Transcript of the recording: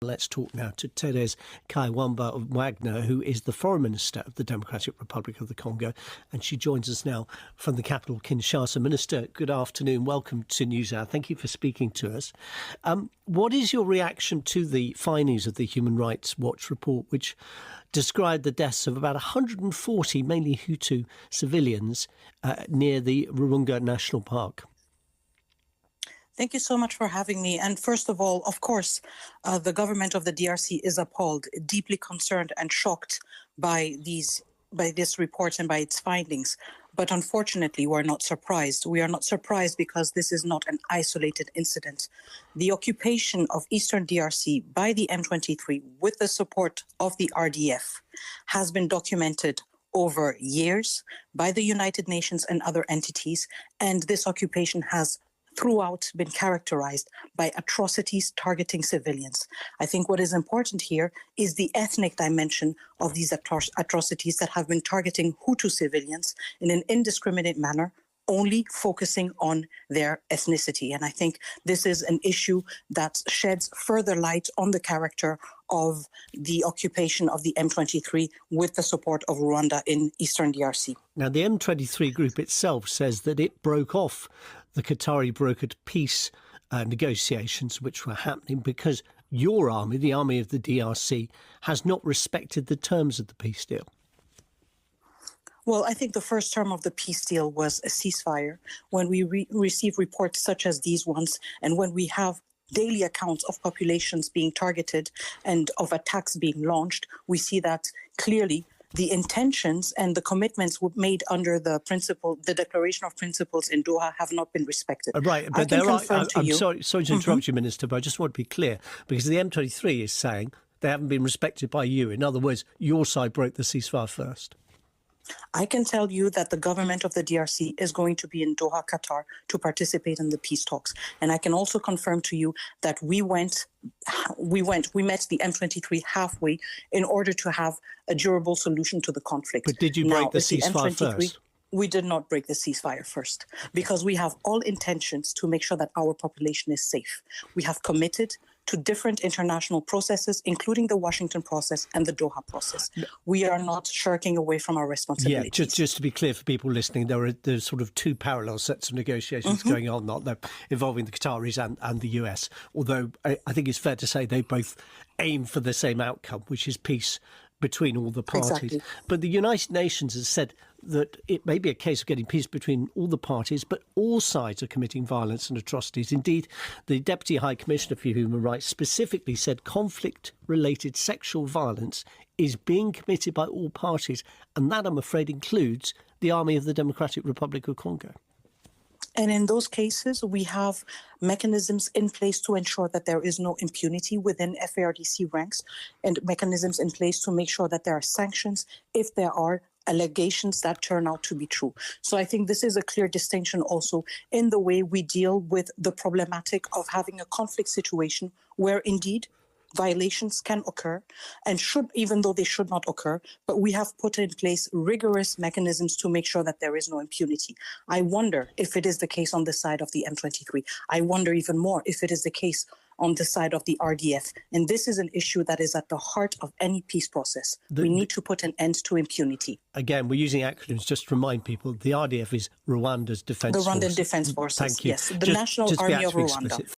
Let's talk now to Therese Kayikwamba of Wagner, who is the Foreign Minister of the Democratic Republic of the Congo. And she joins us now from the capital, Kinshasa. Minister, good afternoon. Welcome to NewsHour. Thank you for speaking to us. What is your reaction to the findings of the Human Rights Watch report, which described the deaths of about 140, mainly Hutu civilians, near the Virunga National Park? Thank you so much for having me. And first of all, of course, the government of the DRC is appalled, deeply concerned and shocked by this report and by its findings. But unfortunately, we're not surprised. We are not surprised because this is not an isolated incident. The occupation of Eastern DRC by the M23 with the support of the RDF has been documented over years by the United Nations and other entities. And this occupation has throughout been characterized by atrocities targeting civilians. I think what is important here is the ethnic dimension of these atrocities that have been targeting Hutu civilians in an indiscriminate manner, only focusing on their ethnicity. And I think this is an issue that sheds further light on the character of the occupation of the M23 with the support of Rwanda in Eastern DRC. Now, the M23 group itself says that it broke off the Qatari-brokered peace negotiations which were happening because your army, the army of the DRC, has not respected the terms of the peace deal. Well, I think the first term of the peace deal was a ceasefire. When we receive reports such as these ones, and when we have daily accounts of populations being targeted and of attacks being launched, we see that clearly the intentions and the commitments made under the Declaration of Principles in Doha have not been respected. Right, but I'm sorry to interrupt you, Minister, but I just want to be clear, because the M23 is saying they haven't been respected by you. In other words, your side broke the ceasefire first. I can tell you that the government of the DRC is going to be in Doha, Qatar, to participate in the peace talks. And I can also confirm to you that we met the M23 halfway in order to have a durable solution to the conflict. But did you break the ceasefire first? We did not break the ceasefire first because we have all intentions to make sure that our population is safe. We have committed to different international processes, including the Washington process and the Doha process. We are not shirking away from our responsibilities. Yeah, just to be clear for people listening, there's sort of two parallel sets of negotiations going on, not involving the Qataris and the US, although I think it's fair to say they both aim for the same outcome, which is peace between all the parties. Exactly. But the United Nations has said that it may be a case of getting peace between all the parties, but all sides are committing violence and atrocities. Indeed, the Deputy High Commissioner for Human Rights specifically said conflict-related sexual violence is being committed by all parties, and that, I'm afraid, includes the Army of the Democratic Republic of Congo. And in those cases, we have mechanisms in place to ensure that there is no impunity within FARDC ranks, and mechanisms in place to make sure that there are sanctions if there are allegations that turn out to be true. So I think this is a clear distinction also in the way we deal with the problematic of having a conflict situation where indeed violations can occur and should, even though they should not occur, but we have put in place rigorous mechanisms to make sure that there is no impunity. I wonder if it is the case on the side of the M23. I wonder even more if it is the case on the side of the RDF. And this is an issue that is at the heart of any peace process. We need to put an end to impunity. Again, we're using acronyms just to remind people. The RDF is Rwanda's Defence Force. The Rwandan Defence Forces, Thank you. Yes. The National Army of Rwanda.